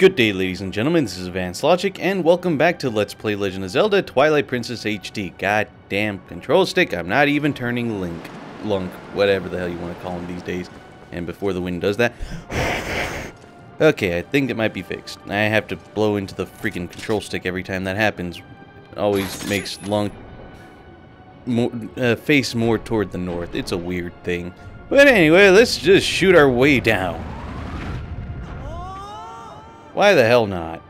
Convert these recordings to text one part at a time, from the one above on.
Good day, ladies and gentlemen, this is Advanced Logic, and welcome back to Let's Play Legend of Zelda Twilight Princess HD. Goddamn control stick, I'm not even turning Lunk, whatever the hell you want to call him these days. And before the wind does that... Okay, I think it might be fixed. I have to blow into the freaking control stick every time that happens. It always makes Lunk face more toward the north. It's a weird thing. But anyway, let's just shoot our way down. Why the hell not?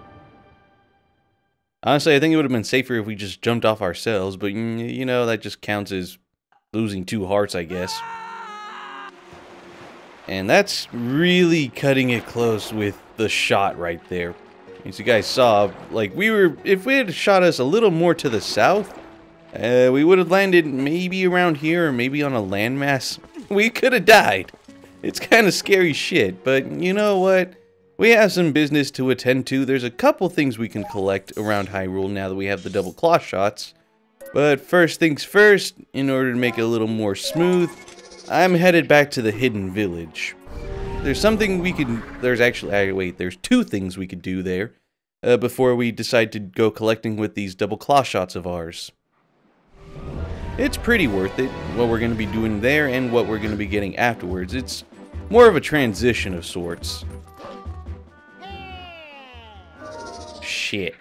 Honestly, I think it would have been safer if we just jumped off ourselves, but you know, that just counts as losing 2 hearts, I guess. And that's really cutting it close with the shot right there. As you guys saw, like, if we had shot us a little more to the south, we would have landed maybe around here or maybe on a landmass. We could have died. It's kind of scary shit, but you know what? We have some business to attend to. There's a couple things we can collect around Hyrule now that we have the double claw shots. But first things first, in order to make it a little more smooth, I'm headed back to the hidden village. There's something we can... There's 2 things we could do there before we decide to go collecting with these double claw shots of ours. It's pretty worth it, what we're going to be doing there and what we're going to be getting afterwards. It's more of a transition of sorts. Shit.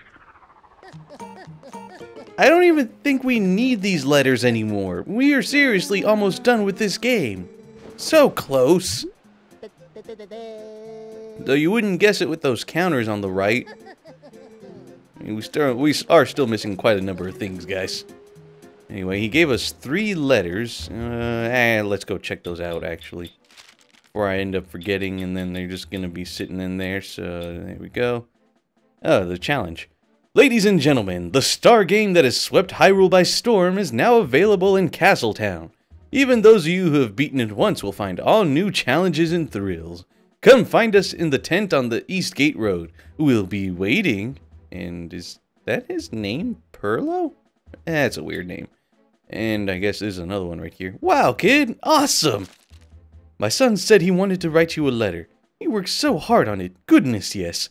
I don't even think we need these letters anymore. We are seriously almost done with this game. So close. Though you wouldn't guess it with those counters on the right. I mean, we are still missing quite a number of things, guys. Anyway, he gave us 3 letters. Let's go check those out, actually. Before I end up forgetting, and then they're just going to be sitting in there, so there we go. Oh, the challenge. Ladies and gentlemen, the star game that has swept Hyrule by storm is now available in Castletown. Even those of you who have beaten it once will find all new challenges and thrills. Come find us in the tent on the East Gate Road. We'll be waiting. And is that his name? Perlo? That's a weird name. And I guess there's another one right here. Wow, kid! Awesome! My son said he wanted to write you a letter. He worked so hard on it. Goodness, yes.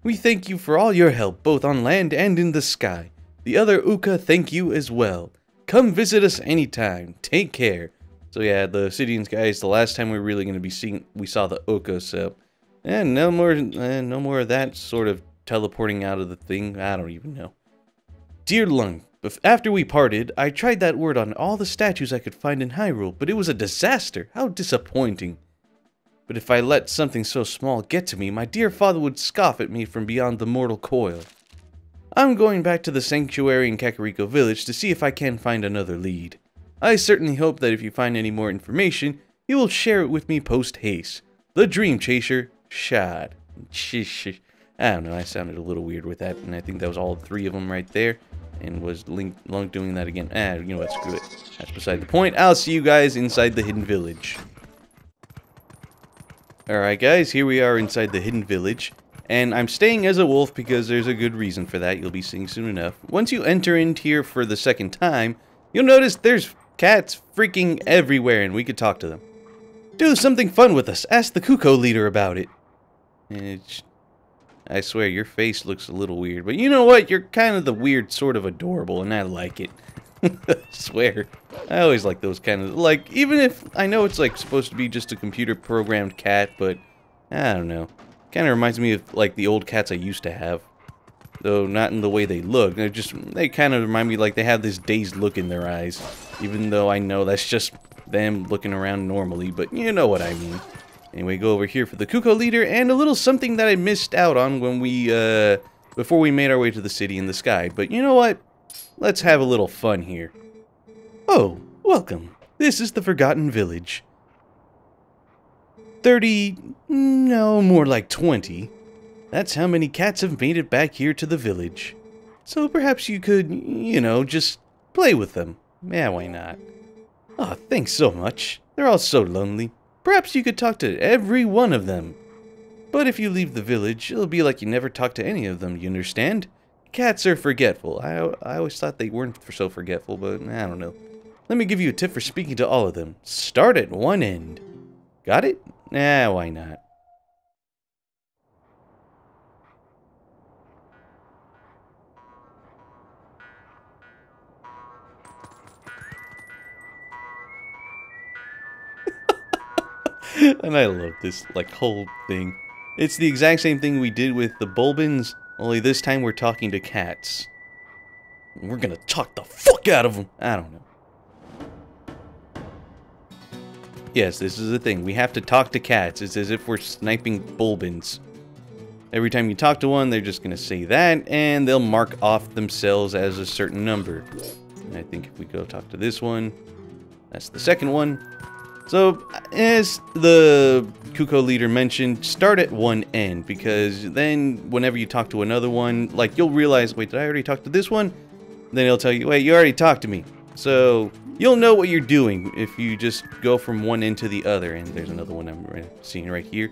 We thank you for all your help, both on land and in the sky. The other Uka thank you as well. Come visit us anytime. Take care. So yeah, the City and Skies, the last time we were really going to be seeing, we saw the Uka, so... And no more of that sort of teleporting out of the thing. I don't even know. Dear Lung, after we parted, I tried that word on all the statues I could find in Hyrule, but it was a disaster. How disappointing. But if I let something so small get to me, my dear father would scoff at me from beyond the mortal coil. I'm going back to the sanctuary in Kakariko Village to see if I can find another lead. I certainly hope that if you find any more information, you will share it with me post-haste. The Dream Chaser, Shad. I don't know, I sounded a little weird with that, and I think that was all 3 of them right there. And was Lunk doing that again? You know what, screw it. That's beside the point. I'll see you guys inside the hidden village. Alright guys, here we are inside the hidden village, and I'm staying as a wolf because there's a good reason for that, you'll be seeing soon enough. Once you enter into here for the second time, you'll notice there's cats freaking everywhere and we could talk to them. Do something fun with us, ask the Kuko leader about it. I swear, your face looks a little weird, but you know what, you're kind of the weird sort of adorable and I like it. I swear. I always like those kind of, like, even if I know it's like supposed to be just a computer programmed cat, but I don't know. Kind of reminds me of like the old cats I used to have. Though not in the way they look. They kind of remind me like they have this dazed look in their eyes. Even though I know that's just them looking around normally, but you know what I mean. Anyway, go over here for the Kuko leader and a little something that I missed out on when we before we made our way to the city in the sky. But you know what? Let's have a little fun here. Oh, welcome. This is the Forgotten Village. 30... no, more like 20. That's how many cats have made it back here to the village. So perhaps you could, you know, just play with them. Yeah, why not? Oh, thanks so much. They're all so lonely. Perhaps you could talk to every one of them. But if you leave the village, it'll be like you never talked to any of them, you understand? Cats are forgetful. I always thought they weren't so forgetful, but I don't know. Let me give you a tip for speaking to all of them. Start at one end. Got it? Nah, why not? And I love this, like, whole thing. It's the exact same thing we did with the Bulbins, only this time we're talking to cats. We're gonna talk the fuck out of them! I don't know. Yes, this is the thing. We have to talk to cats. It's as if we're sniping Bulbins. Every time you talk to one, they're just gonna say that, and they'll mark off themselves as a certain number. And I think if we go talk to this one, that's the second one. So, as the Kuko leader mentioned, start at one end, because then whenever you talk to another one, like, you'll realize, wait, did I already talk to this one? Then he'll tell you, wait, you already talked to me. So, you'll know what you're doing if you just go from one end to the other. And there's another one I'm seeing right here.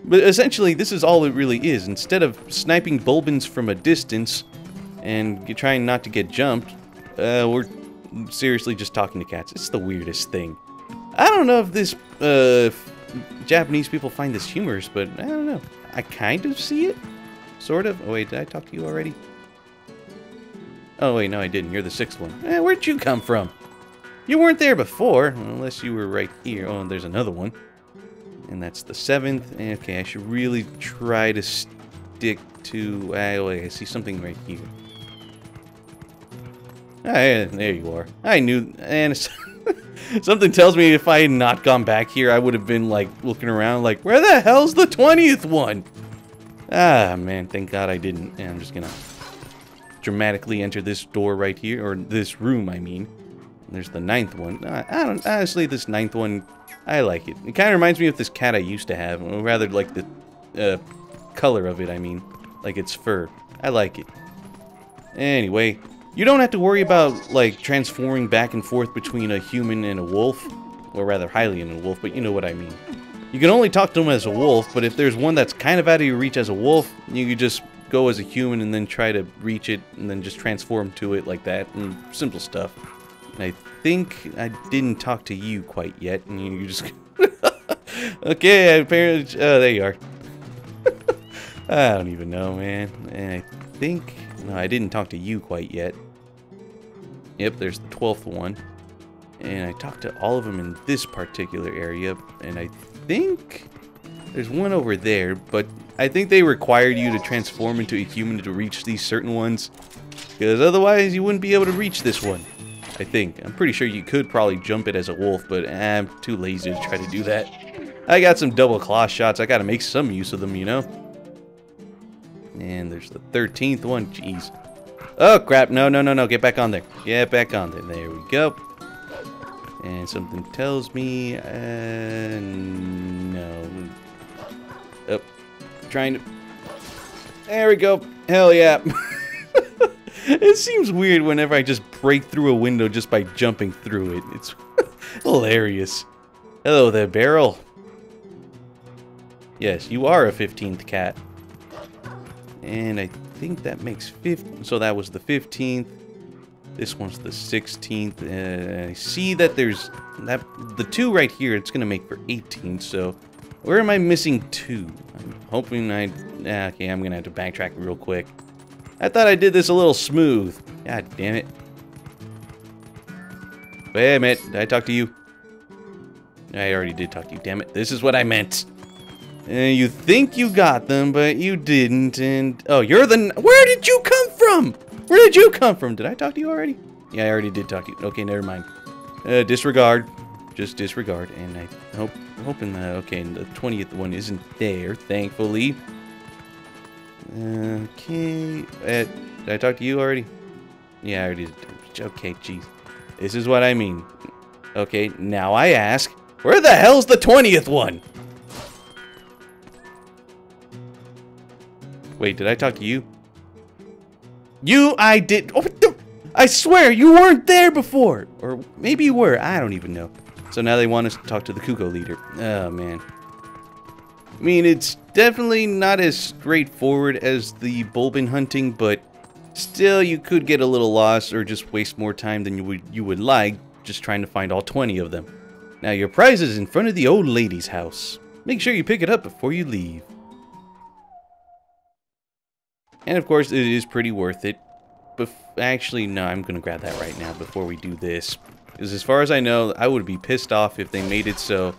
But essentially, this is all it really is. Instead of sniping Bulbins from a distance and trying not to get jumped, we're seriously just talking to cats. It's the weirdest thing. I don't know if this Japanese people find this humorous, but I don't know. I kind of see it. Sort of. Oh, wait, did I talk to you already? Oh, wait, no, I didn't. You're the sixth one. Where'd you come from? You weren't there before, unless you were right here. Oh, and there's another one. And that's the seventh. Okay, I should really try to stick to... Oh, wait, I see something right here. Ah, there you are. I knew... And something tells me if I had not gone back here, I would have been, like, looking around like, where the hell's the 20th one? Ah, man, thank God I didn't. And I'm just gonna dramatically enter this door right here, or this room, I mean. There's the ninth one. I don't... Honestly, this ninth one, I like it. It kind of reminds me of this cat I used to have, or rather, like, the color of it, I mean. Like, its fur. I like it. Anyway... You don't have to worry about, like, transforming back and forth between a human and a wolf. Or rather, Hylian and a wolf, but you know what I mean. You can only talk to them as a wolf, but if there's one that's kind of out of your reach as a wolf, you could just go as a human and then try to reach it, and then just transform to it like that, and simple stuff. And I think I didn't talk to you quite yet, and you just... Okay, apparently... Oh, there you are. I don't even know, man. And I think... No, I didn't talk to you quite yet. Yep, there's the 12th one. And I talked to all of them in this particular area. And I think there's one over there. But I think they required you to transform into a human to reach these certain ones. Because otherwise you wouldn't be able to reach this one. I think. I'm pretty sure you could probably jump it as a wolf. But I'm too lazy to try to do that. I got some double claw shots. I gotta make some use of them, you know. And there's the 13th one. Jeez. Oh, crap. No, no, no, no. Get back on there. Get back on there. There we go. And something tells me... no. Oh. Trying to... There we go. Hell yeah. It seems weird whenever I just break through a window just by jumping through it. It's hilarious. Hello there, Beryl. Yes, you are a 15th cat. And I think that makes 15. So that was the 15th. This one's the 16th. I see that there's that the 2 right here. It's gonna make for 18. So where am I missing 2? I'm hoping I. Okay, I'm gonna have to backtrack real quick. I thought I did this a little smooth. God damn it! Wait a minute. Did I talk to you? I already did talk to you. Damn it! This is what I meant. You think you got them, but you didn't, and... Oh, you're the... Where did you come from? Where did you come from? Did I talk to you already? Yeah, I already did talk to you. Okay, never mind. Disregard. Just disregard, and I hoping that... Okay, the 20th one isn't there, thankfully. Okay... did I talk to you already? Yeah, I already did. Okay, jeez. This is what I mean. Okay, now I ask, where the hell's the 20th one? Wait, did I talk to you? I did. Oh, I swear, you weren't there before. Or maybe you were. I don't even know. So now they want us to talk to the Kuko leader. Oh, man. I mean, it's definitely not as straightforward as the Bulbin hunting, but still, you could get a little lost or just waste more time than you would like just trying to find all 20 of them. Now, your prize is in front of the old lady's house. Make sure you pick it up before you leave. And of course, it is pretty worth it. Actually, no, I'm going to grab that right now before we do this. Because as far as I know, I would be pissed off if they made it so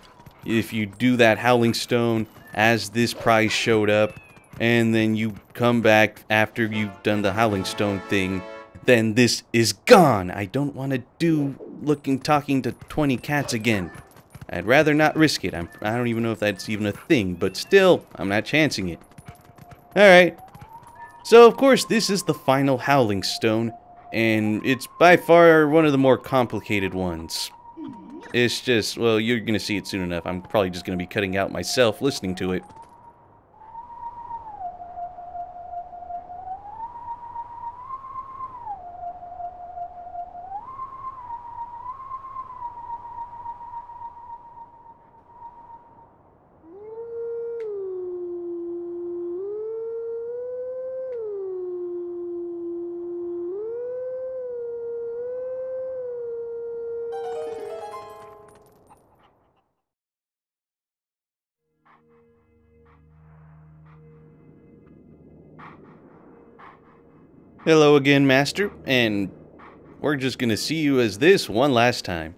if you do that Howling Stone as this prize showed up, and then you come back after you've done the Howling Stone thing, then this is gone. I don't want to do talking to 20 cats again. I'd rather not risk it. I don't even know if that's even a thing, but still, I'm not chancing it. Alright. So, of course, this is the final Howling Stone, and it's by far one of the more complicated ones. It's just, well, you're gonna see it soon enough. I'm probably just gonna be cutting out myself listening to it. Hello again, Master, and we're just gonna see you as this one last time.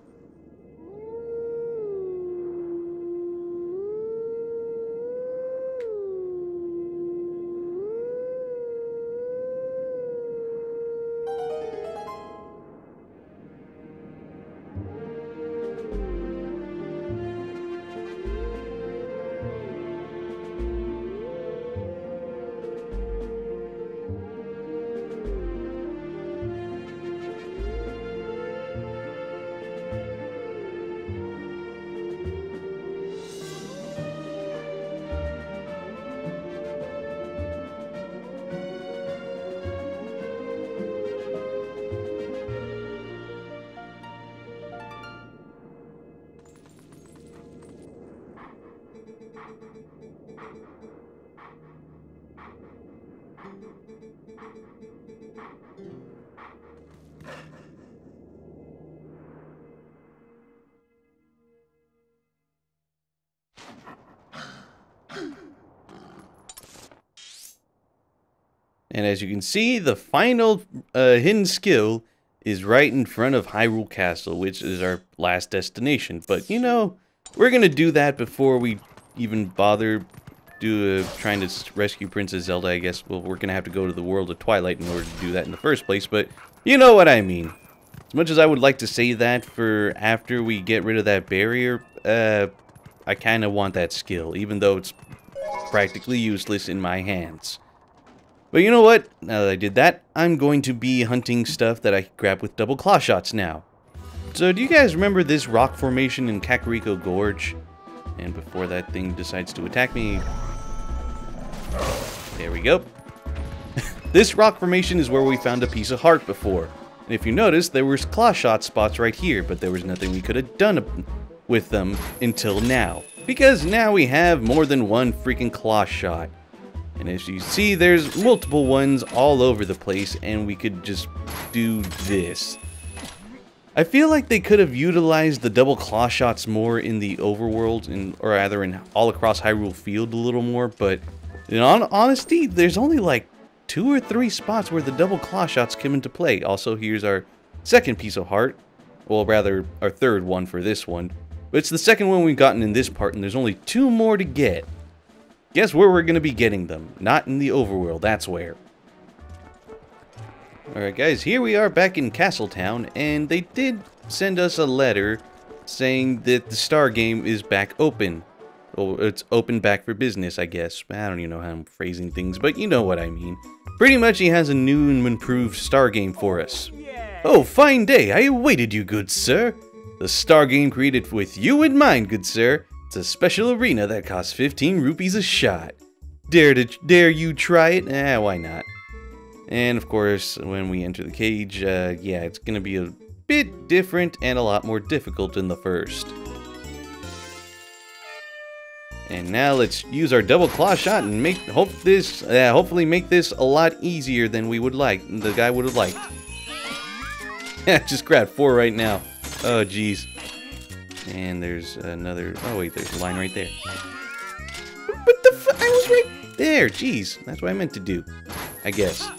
And as you can see, the final hidden skill is right in front of Hyrule Castle, which is our last destination. But, you know, we're going to do that before we even bother trying to rescue Princess Zelda, I guess. Well, we're going to have to go to the World of Twilight in order to do that in the first place, but you know what I mean. As much as I would like to say that for after we get rid of that barrier, I kind of want that skill, even though it's practically useless in my hands. But you know what? Now that I did that, I'm going to be hunting stuff that I can grab with double claw shots now. So do you guys remember this rock formation in Kakariko Gorge? And before that thing decides to attack me... There we go. This rock formation is where we found a piece of heart before. And if you notice, there was claw shot spots right here, but there was nothing we could have done with them until now. Because now we have more than one freaking claw shot. And as you see, there's multiple ones all over the place, and we could just do this. I feel like they could have utilized the double claw shots more in the overworld, or rather in all across Hyrule Field a little more, but in honesty, there's only like 2 or 3 spots where the double claw shots come into play. Also, here's our second piece of heart. Well, rather, our third one for this one. But it's the second one we've gotten in this part, and there's only 2 more to get. Guess where we're going to be getting them? Not in the overworld, that's where. Alright guys, here we are back in Castletown, and they did send us a letter saying that the Star Game is back open. Well, it's open back for business, I guess. I don't even know how I'm phrasing things, but you know what I mean. Pretty much he has a new and improved Star Game for us. Oh, fine day, I awaited you, good sir. The Star Game created with you in mind, good sir. It's a special arena that costs 15 rupees a shot. Dare you try it? Why not? And of course, when we enter the cage, yeah, it's gonna be a bit different and a lot more difficult than the first. And now let's use our double claw shot and hopefully make this a lot easier than the guy would have liked. Just grabbed 4 right now. Oh jeez. And there's another... Oh, wait, there's a line right there. What the fuck? I was right there. Jeez. That's what I meant to do. I guess.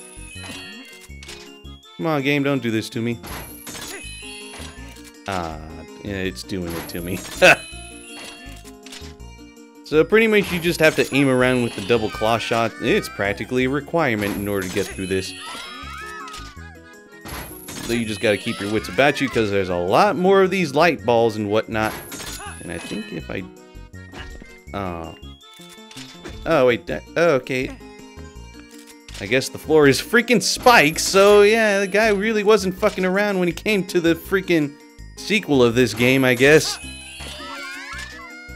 Come on, game. Don't do this to me. Ah, yeah, it's doing it to me. So pretty much you just have to aim around with the double claw shot. It's practically a requirement in order to get through this. So you just gotta keep your wits about you because there's a lot more of these light balls and whatnot. And I think if I... Oh, wait. Oh, okay. I guess the floor is freaking spikes, so yeah, the guy really wasn't fucking around when he came to the freaking sequel of this game, I guess.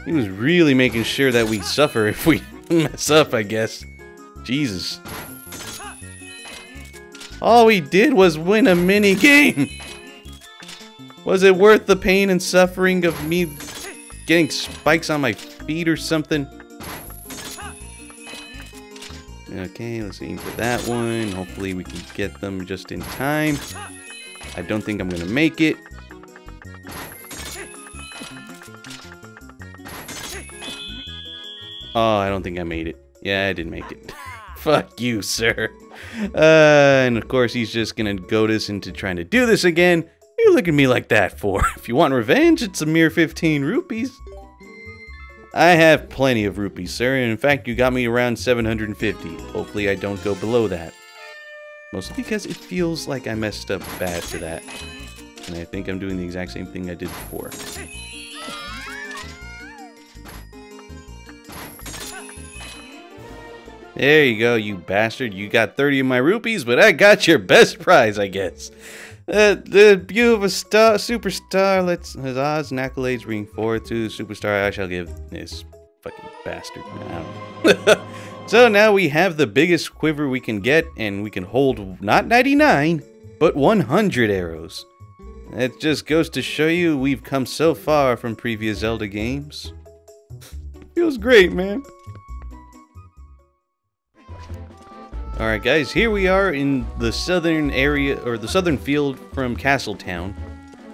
He was really making sure that we suffer if we mess up, I guess. Jesus. All we did was win a mini game. Was it worth the pain and suffering of me getting spikes on my feet or something? Okay, let's aim for that one. Hopefully we can get them just in time. I don't think I'm gonna make it. Oh, I don't think I made it. Yeah, I didn't make it. Fuck you, sir. And of course, he's just gonna goad us into trying to do this again. What are you looking at me like that for? If you want revenge, it's a mere 15 rupees. I have plenty of rupees, sir. And in fact, you got me around 750. Hopefully, I don't go below that. Mostly because it feels like I messed up bad for that. And I think I'm doing the exact same thing I did before. There you go, you bastard. You got 30 of my rupees, but I got your best prize, I guess. The view of a superstar lets his odds and accolades bring forth to the superstar I shall give this fucking bastard. So now we have the biggest quiver we can get, and we can hold not 99, but 100 arrows. It just goes to show you we've come so far from previous Zelda games. Feels great, man. Alright guys, here we are in the southern area, or the southern field from Castletown.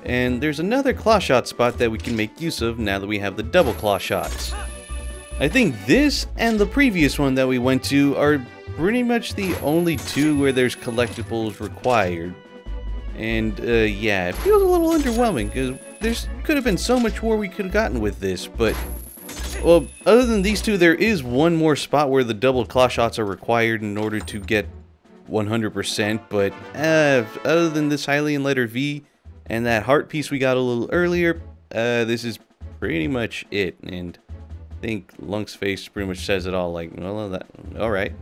And there's another claw shot spot that we can make use of now that we have the double claw shots. I think this and the previous one that we went to are pretty much the only two where there's collectibles required. And yeah, it feels a little underwhelming because there could have been so much more we could have gotten with this, but... Well, other than these two, there is one more spot where the double claw shots are required in order to get 100%, but other than this Hylian letter V and that heart piece we got a little earlier, this is pretty much it, and I think Lunk's face pretty much says it all, like, well, that, alright.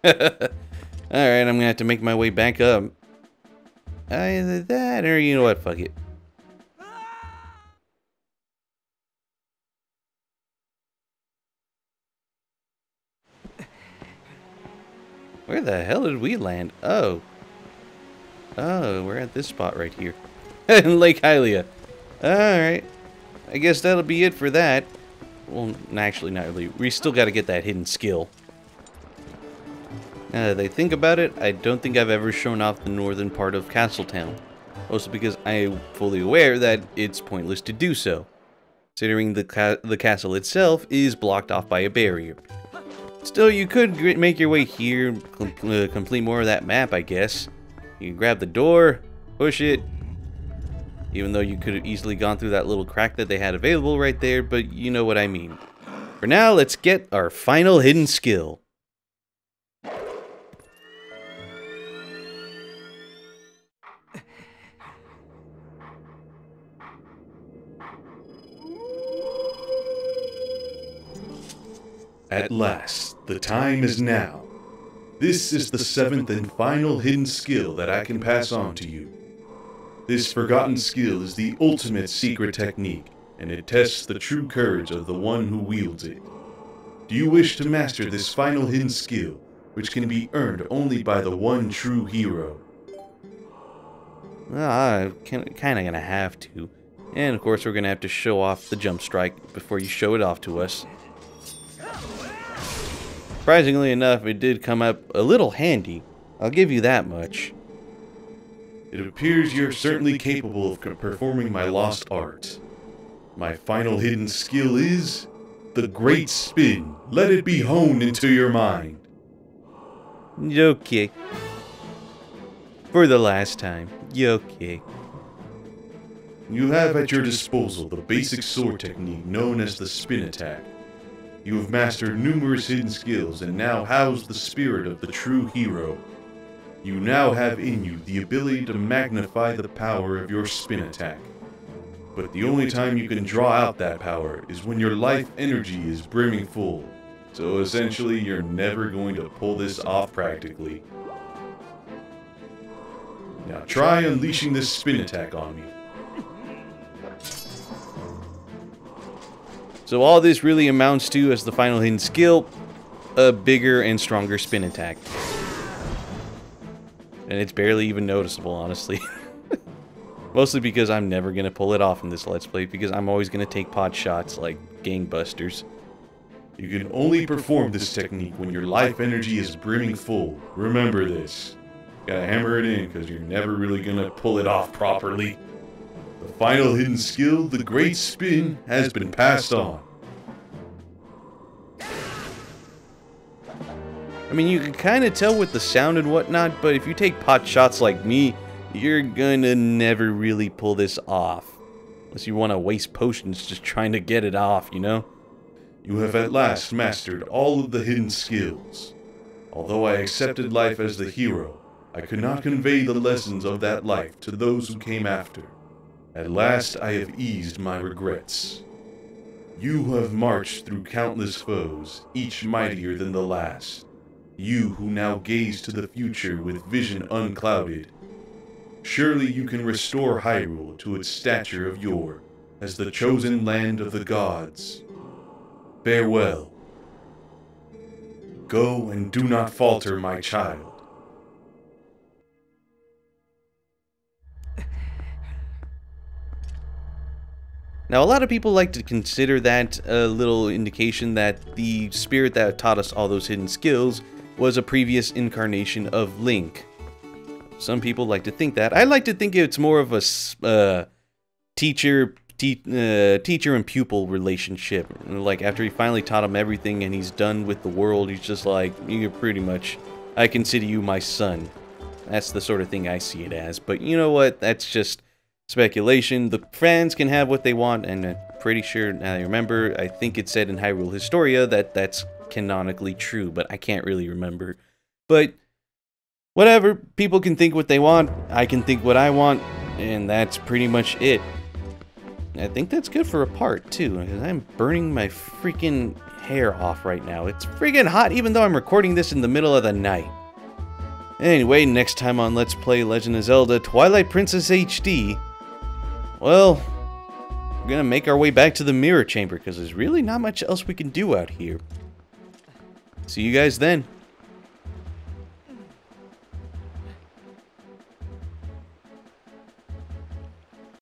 Alright, I'm gonna have to make my way back up. Either that, or you know what, fuck it. Where the hell did we land? Oh. Oh, we're at this spot right here. In Lake Hylia. Alright. I guess that'll be it for that. Well, actually, not really. We still gotta get that hidden skill. Now that I think about it, I don't think I've ever shown off the northern part of Castletown. Also because I am fully aware that it's pointless to do so, considering the castle itself is blocked off by a barrier. Still, you could make your way here, complete more of that map, I guess. You can grab the door, push it, even though you could have easily gone through that little crack that they had available right there, but you know what I mean. For now, let's get our final hidden skill. At last, the time is now. This is the seventh and final hidden skill that I can pass on to you. This forgotten skill is the ultimate secret technique, and it tests the true courage of the one who wields it. Do you wish to master this final hidden skill, which can be earned only by the one true hero? Well, I'm kind of gonna have to. And of course, we're gonna have to show off the jump strike before you show it off to us. Surprisingly enough, it did come up a little handy. I'll give you that much. It appears you're certainly capable of performing my lost art. My final hidden skill is the Great Spin. Let it be honed into your mind. Okay. For the last time. Okay. You have at your disposal the basic sword technique known as the spin attack. You have mastered numerous hidden skills and now house the spirit of the true hero. You now have in you the ability to magnify the power of your spin attack. But the only time you can draw out that power is when your life energy is brimming full. So essentially, you're never going to pull this off practically. Now try unleashing this spin attack on me. So all this really amounts to, as the final hidden skill, a bigger and stronger spin attack. And it's barely even noticeable, honestly. Mostly because I'm never going to pull it off in this Let's Play, because I'm always going to take pot shots like gangbusters. You can only perform this technique when your life energy is brimming full. Remember this. Gotta hammer it in, because you're never really going to pull it off properly. The final hidden skill, the Great Spin, has been passed on. I mean, you can kind of tell with the sound and whatnot, but if you take pot shots like me, you're gonna never really pull this off. Unless you want to waste potions just trying to get it off, you know? You have at last mastered all of the hidden skills. Although I accepted life as the hero, I could not convey the lessons of that life to those who came after. At last I have eased my regrets. You have marched through countless foes, each mightier than the last. You who now gaze to the future with vision unclouded. Surely you can restore Hyrule to its stature of yore, as the chosen land of the gods. Farewell. Go and do not falter, my child. Now, a lot of people like to consider that a little indication that the spirit that taught us all those hidden skills was a previous incarnation of Link. Some people like to think that. I like to think it's more of a teacher and pupil relationship. Like, after he finally taught him everything and he's done with the world, he's just like, you're pretty much, I consider you my son. That's the sort of thing I see it as. But you know what? That's just speculation. The fans can have what they want, and I'm pretty sure, now I remember, I think it said in Hyrule Historia that that's canonically true, but I can't really remember. But whatever, people can think what they want, I can think what I want, and that's pretty much it. I think that's good for a part, too, because I'm burning my freaking hair off right now. It's freaking hot, even though I'm recording this in the middle of the night. Anyway, next time on Let's Play Legend of Zelda Twilight Princess HD, well, we're gonna make our way back to the Mirror Chamber, because there's really not much else we can do out here. See you guys then.